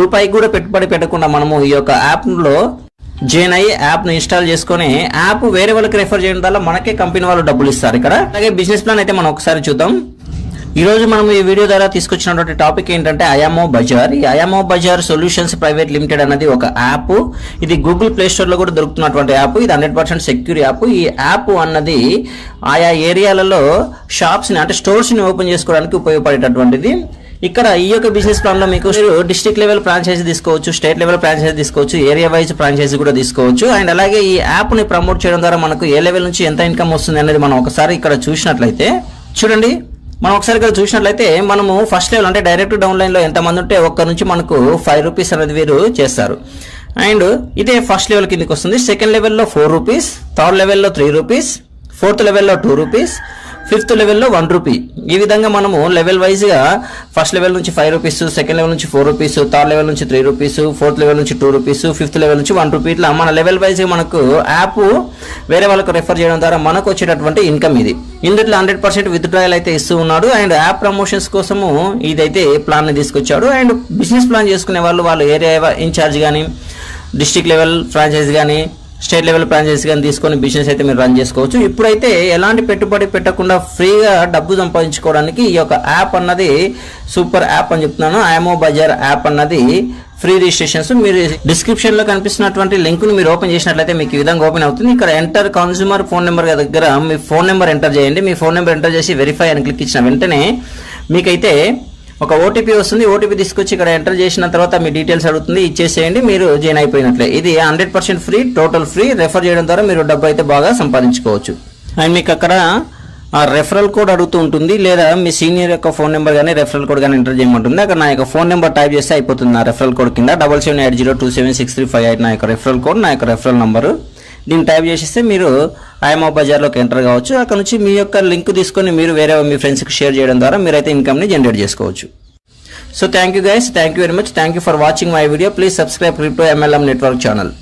రూపాయి కూడా పెట్టుబడి పెట్టకుండా మనము ఈ యొక్క యాప్లో జాయిన్ అయ్యి యాప్ను ఇన్స్టాల్ చేసుకుని యాప్ వేరే వాళ్ళకి రెఫర్ చేయడం వల్ల మనకే కంపెనీ వాళ్ళు డబ్బులు ఇస్తారు ఇక్కడ. అలాగే బిజినెస్ ప్లాన్ అయితే మనం ఒకసారి చూద్దాం. ఈ రోజు మనం ఈ వీడియో ద్వారా తీసుకొచ్చినటువంటి టాపిక్ ఏంటంటే ఐఎంఓ బజార్. ఈ IMO bazaar solutions private limited అనేది ఒక యాప్. ఇది గూగుల్ ప్లే స్టోర్ లో కూడా దొరుకుతున్నటువంటి యాప్. ఇది 100% సెక్యూర్ యాప్. ఈ యాప్ అన్నది ఆయా ఏరియాలలో షాప్స్ ని అంటే స్టోర్స్ ని ఓపెన్ చేసుకోవడానికి ఉపయోగపడేటటువంటిది. ఇక్కడ ఈ యొక్క బిజినెస్ ప్లాన్ లో మీకు డిస్ట్రిక్ట్ లెవెల్ ఫ్రాంచైజీ తీసుకోవచ్చు, స్టేట్ లెవెల్ ఫ్రాంచైజీ తీసుకోవచ్చు, ఏరియా వైజ్ ఫ్రాంచైజీ కూడా తీసుకోవచ్చు. అండ్ అలాగే ఈ యాప్ ని ప్రమోట్ చేయడం ద్వారా మనకు ఏ లెవెల్ నుంచి ఎంత ఇన్కమ్ వస్తుంది అనేది మనం ఒకసారి ఇక్కడ చూసినట్లయితే చూడండి. మనం ఒకసారి ఇక్కడ చూసినట్లయితే మనము ఫస్ట్ లెవెల్ అంటే డైరెక్ట్ డౌన్ లైన్ లో ఎంతమంది ఉంటే ఒక్క నుంచి మనకు 5 రూపీస్ అనేది వీరు చేస్తారు. అండ్ ఇదే ఫస్ట్ లెవెల్ కిందకి వస్తుంది. సెకండ్ లెవెల్లో 4 రూపీస్, థర్డ్ లెవెల్లో 3 రూపీస్, ఫోర్త్ లెవెల్లో 2 రూపీస్, ఫిఫ్త్ లెవెల్లో 1 రూపీ. ఈ విధంగా మనము లెవెల్ వైజ్ గా ఫస్ట్ లెవెల్ నుంచి 5 రూపీస్, సెకండ్ లెవెల్ నుంచి 4 రూపీస్, థర్డ్ లెవెల్ నుంచి 3 రూపీస్, ఫోర్త్ లెవెల్ నుంచి 2 రూపీస్, ఫిఫ్త్ లెవెల్ నుంచి 1 రూపీ. ఇట్లా మన లెవెల్ వైజ్ గా మనకు యాప్ వేరే వాళ్ళకు రెఫర్ చేయడం ద్వారా మనకు వచ్చేటటువంటి ఇన్కమ్ ఇది. ఇందులో 100% విత్డ్రాయల్ అయితే ఇస్తూ ఉన్నాడు. అండ్ యాప్ ప్రమోషన్స్ కోసము ఇదైతే ప్లాన్ ని తీసుకొచ్చాడు. అండ్ బిజినెస్ ప్లాన్ చేసుకునే వాళ్ళు ఏరియా ఇన్ఛార్జ్ కానీ, డిస్ట్రిక్ట్ లెవెల్ ఫ్రాంచైజ్ కానీ, స్టేట్ లెవెల్ ఫ్రాంచైజీ కానీ తీసుకొని బిజినెస్ అయితే మీరు రన్ చేసుకోవచ్చు. ఇప్పుడైతే ఎలాంటి పెట్టుబడి పెట్టకుండా ఫ్రీగా డబ్బు సంపాదించుకోవడానికి ఈ యొక్క యాప్ అన్నది సూపర్ యాప్ అని చెప్తున్నాను. ఐఎంఓ బజార్ యాప్ అన్నది ఫ్రీ రిజిస్ట్రేషన్స్. మీరు డిస్క్రిప్షన్ లో కనిపిస్తున్నటువంటి లింక్ ని మీరు ఓపెన్ చేసినట్లయితే మీకు ఈ విధంగా ఓపెన్ అవుతుంది. ఇక్కడ ఎంటర్ కన్స్యూమర్ ఫోన్ నెంబర్ దగ్గర మీ ఫోన్ నెంబర్ ఎంటర్ చేయండి. మీ ఫోన్ నెంబర్ ఎంటర్ చేసి వెరిఫై అని క్లిక్ ఇచ్చిన వెంటనే మీకైతే ఒక ఓటీపీ వస్తుంది. ఓటీపీ తీసుకొచ్చి ఇక్కడ ఎంటర్ చేసిన తర్వాత మీ డీటెయిల్స్ అడుగుతుంది, ఇచ్చేసేయండి, మీరు జాయిన్ అయిపోయినట్లే. ఇది 100% ఫ్రీ, టోటల్ ఫ్రీ. రెఫర్ చేయడం ద్వారా మీరు డబ్బు అయితే బాగా సంపాదించుకోవచ్చు. అండ్ మీకు అక్కడ రెఫరల్ కోడ్ అడుగుతూ ఉంటుంది, లేదా మీ సీనియర్ యొక్క ఫోన్ నెంబర్ కానీ రెఫరల్ కోడ్ కానీ ఎంటర్ చేయమంటుంది. అక్కడ నా యొక్క ఫోన్ నెంబర్ టైప్ చేస్తే అయిపోతుంది. నా రెఫరల్ కోడ్ కింద 7780276358 నా యొక్క రెఫరల్ కోడ్, నా యొక్క రెఫరల్ నంబరు. దీన్ని టైప్ చేసేస్తే మీరు ఐఎంఓ బజార్లోకి ఎంటర్ కావచ్చు. అక్కడ నుంచి మీ యొక్క లింక్ తీసుకొని మీరు వేరే మీ ఫ్రెండ్స్కి షేర్ చేయడం ద్వారా మీరైతే ఇన్కమ్ని జనరేట్ చేసుకోవచ్చు. So thank you guys, thank you very much, thank you for watching my video. Please subscribe crypto MLM network channel.